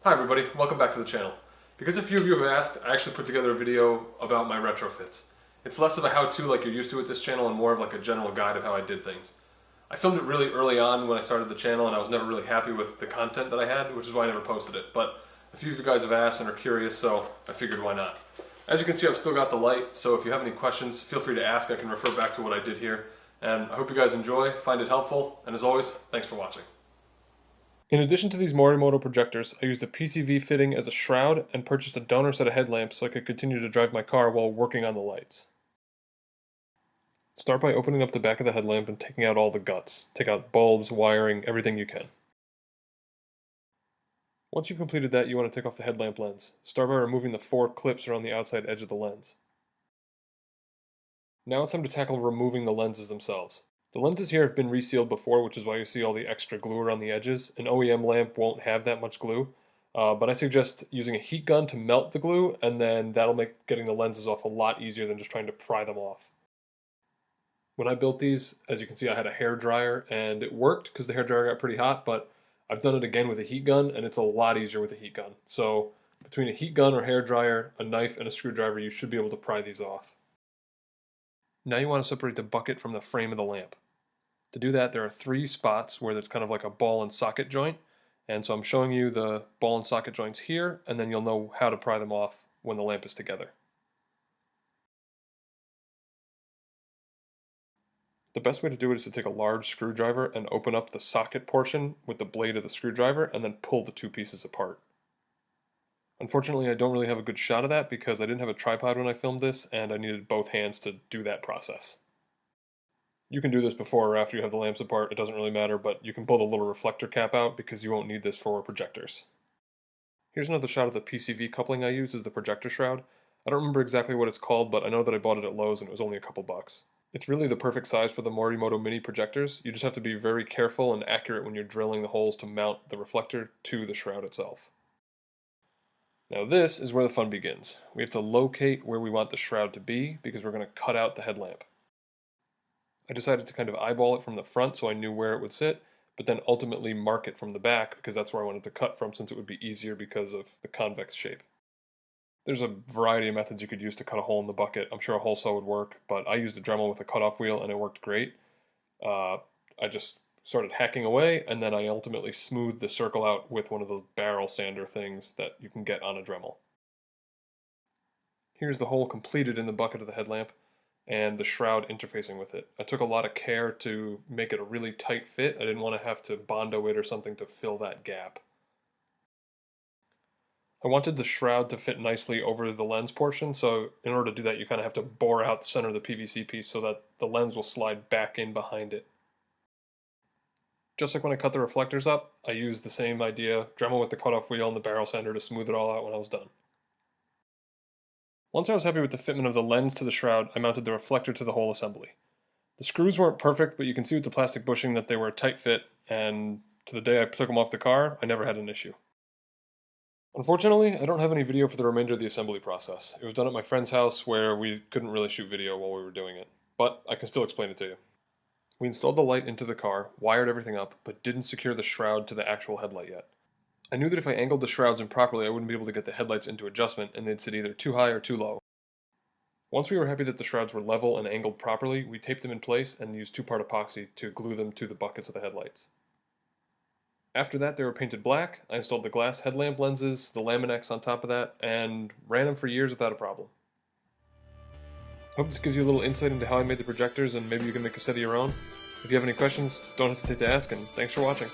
Hi everybody, welcome back to the channel. Because a few of you have asked, I actually put together a video about my retrofits. It's less of a how-to like you're used to with this channel and more of like a general guide of how I did things. I filmed it really early on when I started the channel and I was never really happy with the content that I had, which is why I never posted it. But a few of you guys have asked and are curious, so I figured why not. As you can see, I've still got the light, so if you have any questions, feel free to ask. I can refer back to what I did here. And I hope you guys enjoy, find it helpful, and as always, thanks for watching. In addition to these Morimoto projectors, I used a PCV fitting as a shroud and purchased a donor set of headlamps so I could continue to drive my car while working on the lights. Start by opening up the back of the headlamp and taking out all the guts. Take out bulbs, wiring, everything you can. Once you've completed that, you want to take off the headlamp lens. Start by removing the 4 clips around the outside edge of the lens. Now it's time to tackle removing the lenses themselves. The lenses here have been resealed before, which is why you see all the extra glue around the edges. An OEM lamp won't have that much glue, but I suggest using a heat gun to melt the glue, and then that'll make getting the lenses off a lot easier than just trying to pry them off. When I built these, as you can see, I had a hair dryer, and it worked because the hair dryer got pretty hot, but I've done it again with a heat gun, and it's a lot easier with a heat gun. So between a heat gun or hair dryer, a knife, and a screwdriver, you should be able to pry these off. Now you want to separate the bucket from the frame of the lamp. To do that, there are 3 spots where there's kind of like a ball and socket joint, and so I'm showing you the ball and socket joints here, and then you'll know how to pry them off when the lamp is together. The best way to do it is to take a large screwdriver and open up the socket portion with the blade of the screwdriver and then pull the 2 pieces apart. Unfortunately, I don't really have a good shot of that because I didn't have a tripod when I filmed this, and I needed both hands to do that process. You can do this before or after you have the lamps apart, it doesn't really matter, but you can pull the little reflector cap out because you won't need this for projectors. Here's another shot of the PCV coupling I use as the projector shroud. I don't remember exactly what it's called, but I know that I bought it at Lowe's and it was only a couple bucks. It's really the perfect size for the Morimoto mini projectors. You just have to be very careful and accurate when you're drilling the holes to mount the reflector to the shroud itself. Now this is where the fun begins. We have to locate where we want the shroud to be because we're going to cut out the headlamp. I decided to kind of eyeball it from the front so I knew where it would sit, but then ultimately mark it from the back because that's where I wanted to cut from since it would be easier because of the convex shape. There's a variety of methods you could use to cut a hole in the bucket. I'm sure a hole saw would work, but I used a Dremel with a cutoff wheel and it worked great. I just started hacking away and then I ultimately smoothed the circle out with one of those barrel sander things that you can get on a Dremel. Here's the hole completed in the bucket of the headlamp and the shroud interfacing with it. I took a lot of care to make it a really tight fit. I didn't want to have to Bondo it or something to fill that gap. I wanted the shroud to fit nicely over the lens portion, so in order to do that you kind of have to bore out the center of the PVC piece so that the lens will slide back in behind it. Just like when I cut the reflectors up, I used the same idea, Dremel with the cutoff wheel and the barrel sander to smooth it all out when I was done. Once I was happy with the fitment of the lens to the shroud, I mounted the reflector to the whole assembly. The screws weren't perfect, but you can see with the plastic bushing that they were a tight fit, and to the day I took them off the car, I never had an issue. Unfortunately, I don't have any video for the remainder of the assembly process. It was done at my friend's house where we couldn't really shoot video while we were doing it, but I can still explain it to you. We installed the light into the car, wired everything up, but didn't secure the shroud to the actual headlight yet. I knew that if I angled the shrouds improperly, I wouldn't be able to get the headlights into adjustment and they'd sit either too high or too low. Once we were happy that the shrouds were level and angled properly, we taped them in place and used 2-part epoxy to glue them to the buckets of the headlights. After that, they were painted black. I installed the glass headlamp lenses, the Laminex on top of that, and ran them for years without a problem. I hope this gives you a little insight into how I made the projectors and maybe you can make a set of your own. If you have any questions, don't hesitate to ask, and thanks for watching.